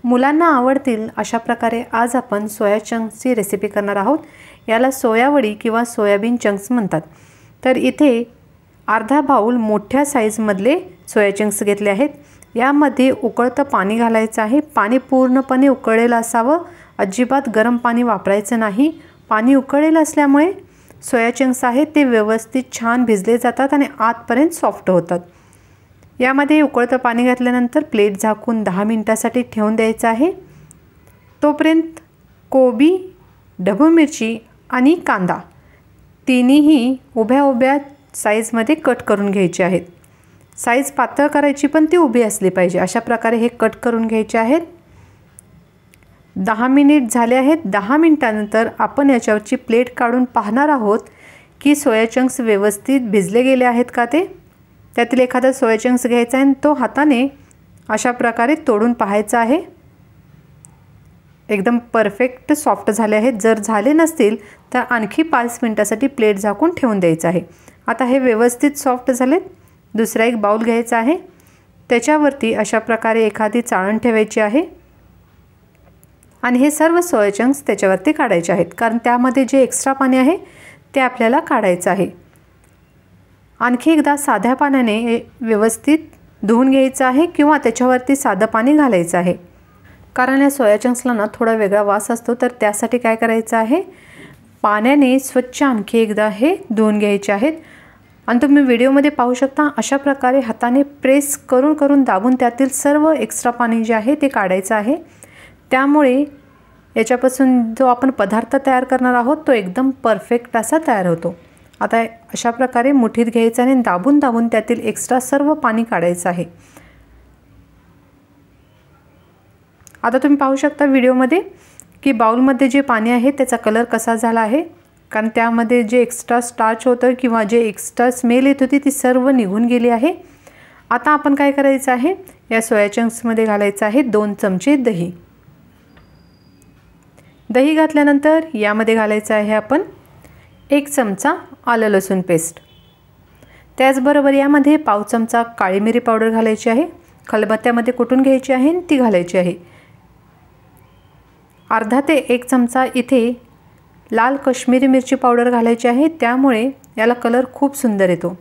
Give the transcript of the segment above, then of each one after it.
मुलांना आवडतील अशा प्रकारे आज आपण सोया चंक्सची रेसिपी करणार आहोत। याला सोयावडी किंवा सोयाबीन चंक्स म्हणतात। तर इथे अर्धा बाउल मोठ्या साईजमधले सोया चंक्स घेतले आहेत। यामध्ये उकळतं पाणी घालायचं आहे। पाणी पूर्णपणे उकळलेलं असावं, अजिबात गरम पाणी वापरायचं नाही। पाणी उकळलेलं असल्यामुळे सोया चंक्स आहेत ते व्यवस्थित छान भिजले जातात आणि आतपर्यंत सॉफ्ट होतात। यामध्ये उकळतं पाणी घातल्यानंतर प्लेट झाकून 10 मिनिटांसाठी ठेवून द्यायचं आहे। तोपर्यंत कोबी, ढबू मिरची आणि कांदा तिन्हीही उभ्या साईजमध्ये कट करून घ्यायचे आहेत। साईज पातळ करायची पण ती उभी असली पाहिजे, अशा प्रकारे हे कट करून घ्यायचे आहेत। 10 मिनिट झाले आहेत। 10 मिनिटांनंतर आपण याच्यावरची प्लेट काढून पाहणार आहोत की सोया चंक्स व्यवस्थित भिजले गेले आहेत का ते। त्यातील एखादा सोया चंक्स घ्यायचा आहे आणि तो हाताने अशा प्रकारे तोडून पाहायचा आहे। एकदम परफेक्ट सॉफ्ट झाले आहेत। जर झाले नसतील तर आणखी 5 मिनिटांसाठी प्लेट झाकून ठेवून द्यायचं आहे। आता हे व्यवस्थित सॉफ्ट झालेत। दुसरा एक बाउल घ्यायचा आहे, त्याच्यावरती अशा प्रकारे एखादी चाळण ठेवायची आहे आणि हे सर्व सोया चंक्स त्याच्यावरती काढायचे आहेत, कारण त्यामध्ये जे एक्स्ट्रा पाणी आहे ते आपल्याला काढायचं आहे। आणखी एकदा साध्या पाण्याने व्यवस्थित धुवून घ्यायचं आहे किंवा त्याच्यावरती साधं पाणी घालायचं आहे, कारण या सोया चंक्सला ना थोडा वेगळा वास असतो। तर त्यासाठी काय करायचं आहे, पाण्याने स्वच्छ आणखी एकदा हे धुवून घ्यायचे आहेत। आणि तुम्ही व्हिडिओमध्ये पाहू शकता अशा प्रकारे हाताने प्रेस करून दाबून त्यातील सर्व एक्स्ट्रा पाणी जे आहे ते काढायचं आहे। त्यामुळे याच्यापासून जो आपण पदार्थ तयार करणार आहोत तो एकदम परफेक्ट असा तयार होतो। आता अशा प्रकारे मुठीत घ्यायचं आणि दाबून त्यातील एक्स्ट्रा सर्व पाणी काढायचं आहे। आता तुम्ही पाहू शकता व्हिडिओमध्ये की बाउलमध्ये जे पाणी आहे त्याचा कलर कसा झाला आहे, कारण त्यामध्ये जे एक्स्ट्रा स्टार्च होतं किंवा जे एक्स्ट्रा स्मेल येत होती ती सर्व निघून गेली आहे। आता आपण काय करायचं आहे, या सोया चंक्समध्ये घालायचं आहे 2 चमचे दही। दही घातल्यानंतर यामध्ये घालायचं आहे आपण 1 चमचा आलं लसूण पेस्ट। त्याचबरोबर यामध्ये पाव चमचा काळी मिरी पावडर घालायची आहे, खलबत्त्यामध्ये कुटून घ्यायची आहे आणि ती घालायची आहे। अर्धा ते 1 चमचा इथे लाल काश्मीरी मिरची पावडर घालायची आहे, त्यामुळे याला कलर खूप सुंदर येतो।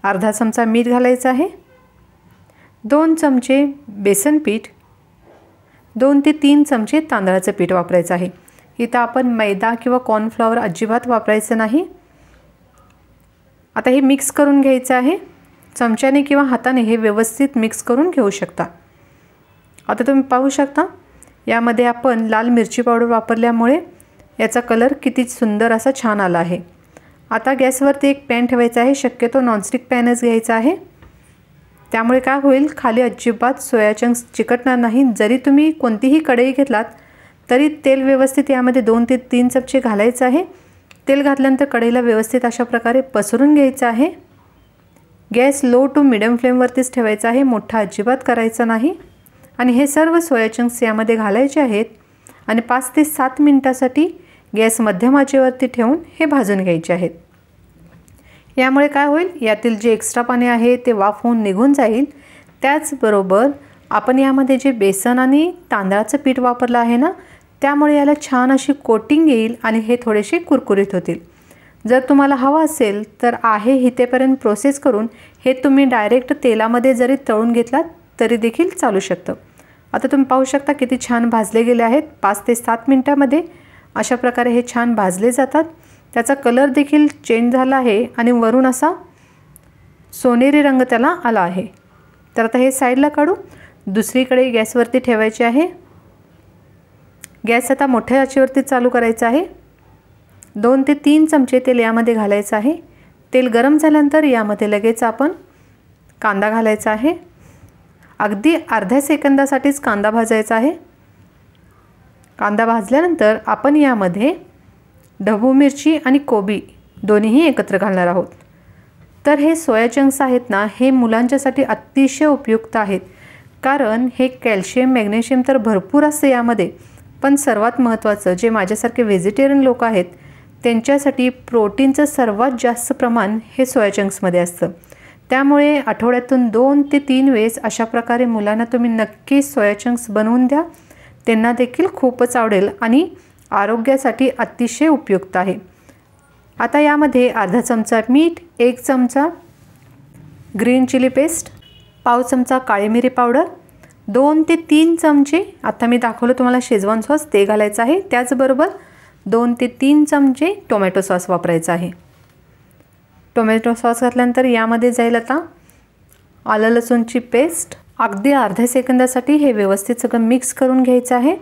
अर्धा चमचा मीठ घालायचं आहे, 2 चमचे बेसन पीठ, 2 ते 3 चमचे तांदळाचं पीठ वापरायचं आहे। इथं आपण मैदा किंवा कॉर्नफ्लॉवर अजिबात वापरायचं नाही। आता हे मिक्स करून घ्यायचं आहे, चमच्याने किंवा हाताने हे व्यवस्थित मिक्स करून घेऊ शकता। आता तुम्ही पाहू शकता यामध्ये आपण लाल मिरची पावडर वापरल्यामुळे याचा कलर किती सुंदर असा छान आला आहे। आता गॅसवरती एक पॅन ठेवायचा आहे, शक्यतो नॉनस्टिक पॅनच घ्यायचा आहे। त्यामुळे काय होईल, खाली अजिबात सोया चंक्स चिकटणार नाही। जरी तुम्ही कोणतीही कढई घेतलात तरी तेल व्यवस्थित यामध्ये 2 ते 3 चमचे घालायचं आहे। तेल घातल्यानंतर कढईला व्यवस्थित अशा प्रकारे पसरून घ्यायचं आहे। गॅस लो टू मिडियम फ्लेमवरतीच ठेवायचा आहे, मोठा अजिबात करायचा नाही। आणि हे सर्व सोया चंक्स यामध्ये घालायचे आहेत आणि 5 ते 7 मिनिटांसाठी गॅस मध्यम आचेवरती ठेवून हे भाजून घ्यायचे आहेत। यामुळे काय होईल, यातील जे एक्स्ट्रा पाणी आहे ते वाफ होऊन निघून जाईल। त्याचबरोबर आपण यामध्ये जे बेसन आणि तांदळाचं पीठ वापरलं आहे ना, त्यामुळे याला छान अशी कोटिंग येईल आणि हे थोडेसे कुरकुरीत होतील। जर तुम्हाला हवं असेल तर आहे इथेपर्यंत प्रोसेस करून हे तुम्ही डायरेक्ट तेलामध्ये जरी तळून घेतलात तरी देखील चालू शकतं। आता तुम्ही पाहू शकता किती छान भाजले गेले आहेत। 5 ते 7 मिनिटांमध्ये अशा प्रकारे हे छान भाजले जातात। त्याचा कलर देखील चेंज झाला आहे आणि वरून असा सोनेरी रंग त्याला आला आहे। तर आता हे साईडला काढू, दुसरीकडे गॅसवरती ठेवायचे आहे। गॅस आता मोठ्या आचेवरती चालू करायचा आहे। 2 ते 3 चमचे तेल यामध्ये घालायचं आहे। तेल गरम झाल्यानंतर यामध्ये लगेच आपण कांदा घालायचा आहे। अगदी अर्ध्या सेकंदासाठीच कांदा भाजायचा आहे। कांदा भाजल्यानंतर आपण यामध्ये ढबू मिरची आणि कोबी दोन्हीही एकत्र घालणार आहोत। तर हे सोया चंक्स आहेत ना, हे मुलांच्यासाठी अतिशय उपयुक्त आहेत, कारण हे कॅल्शियम मॅग्नेशियम तर भरपूर असते यामध्ये, पण सर्वात महत्त्वाचं जे माझ्यासारखे व्हेजिटेरियन लोक आहेत त्यांच्यासाठी प्रोटीनचं सर्वात जास्त प्रमाण हे सोया चंक्समध्ये असतं। त्यामुळे आठवड्यातून 2 ते 3 वेळेस अशा प्रकारे मुलांना तुम्ही नक्की सोया चंक्स बनवून द्या त्यांना देखील खूपच आवडेल आणि आरोग्यासाठी अतिशय उपयुक्त आहे। आता यामध्ये अर्धा चमचा मीठ, 1 चमचा ग्रीन चिली पेस्ट, पाव चमचा काळी मिरी पावडर, 2 ते 3 चमचे आता मी दाखवलं तुम्हाला शेजवान सॉस ते घालायचं आहे। त्याचबरोबर 2 ते 3 चमचे टोमॅटो सॉस वापरायचा आहे। टोमॅटो सॉस घातल्यानंतर यामध्ये जाईल आता आलं लसूणची पेस्ट। अगदी अर्ध्या सेकंदासाठी हे व्यवस्थित सगळं मिक्स करून घ्यायचं आहे।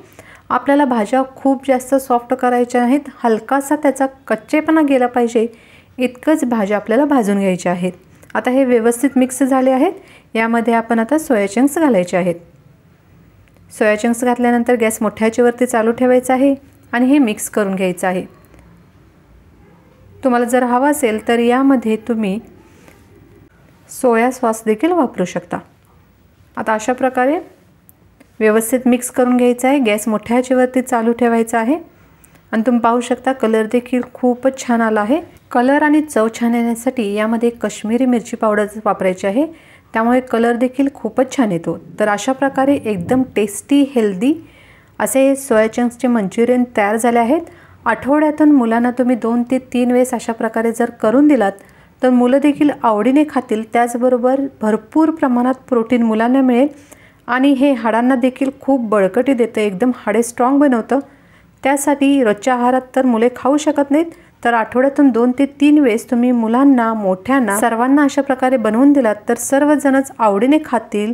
आपल्याला भाज्या खूप जास्त सॉफ्ट करायच्या आहेत, हलकासा त्याचा कच्चेपणा गेला पाहिजे इतकंच भाज्या आपल्याला भाजून घ्यायच्या आहेत। आता हे व्यवस्थित मिक्स झाले आहेत। यामध्ये आपण आता सोया चंक्स घालायचे आहेत। सोया चंक्स घातल्यानंतर गॅस मोठ्या आचेवरती चालू ठेवायचा आहे आणि हे मिक्स करून घ्यायचं आहे। तुम्हाला जर हवा असेल तर यामध्ये तुम्ही सोया सॉस देखील वापरू शकता। आता अशा प्रकारे व्यवस्थित मिक्स करून घ्यायचं आहे। गॅस मोठ्या आचेवरती चालू ठेवायचा आहे आणि तुम्ही पाहू शकता कलर देखील खूपच छान आला आहे। कलर आणि चव छान येण्यासाठी यामध्ये काश्मीरी मिरची पावडर वापरायची आहे, त्यामुळे कलर देखील खूपच छान येतो। तर अशा प्रकारे एकदम टेस्टी हेल्दी असे सोया चंक्सचे मंचुरियन तयार झाले आहेत। आठवड्यातून मुलांना तुम्ही 2 ते 3 वेळेस अशा प्रकारे जर करून दिलात तर मुलं देखील आवडीने खातील। त्याचबरोबर भरपूर प्रमाणात प्रोटीन मुलांना मिळेल आणि हे हाडांना देखील खूप बळकटी देतं, एकदम हाडे स्ट्रॉंग बनवतं। त्यासाठी रोजच्या आहारात तर मुले खाऊ शकत नाहीत, तर आठवड्यातून 2 ते 3 वेळेस तुम्ही मुलांना, मोठ्यांना, सर्वांना अशा प्रकारे बनवून दिलात तर सर्वजणच आवडीने खातील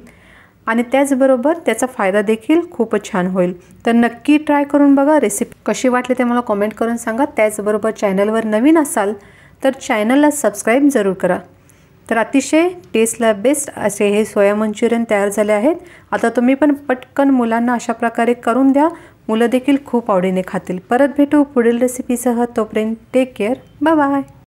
आणि त्याचबरोबर त्याचा फायदा देखील खूपच छान होईल। तर नक्की ट्राय करून बघा। रेसिपी कशी वाटली ते मला कमेंट करून सांगा। त्याचबरोबर चॅनलवर नवीन असाल तर चॅनलला सबस्क्राईब जरूर करा। तर अतिशय टेस्टला बेस्ट असे हे सोया मंचुरियन तयार झाले आहेत। आता तुम्ही पण पटकन मुलांना अशा प्रकारे करून द्या, मुलं देखील खूप आवडीने खातील। परत भेटू पुढील रेसिपीसह, तोपर्यंत टेक केअर, बाय बाय।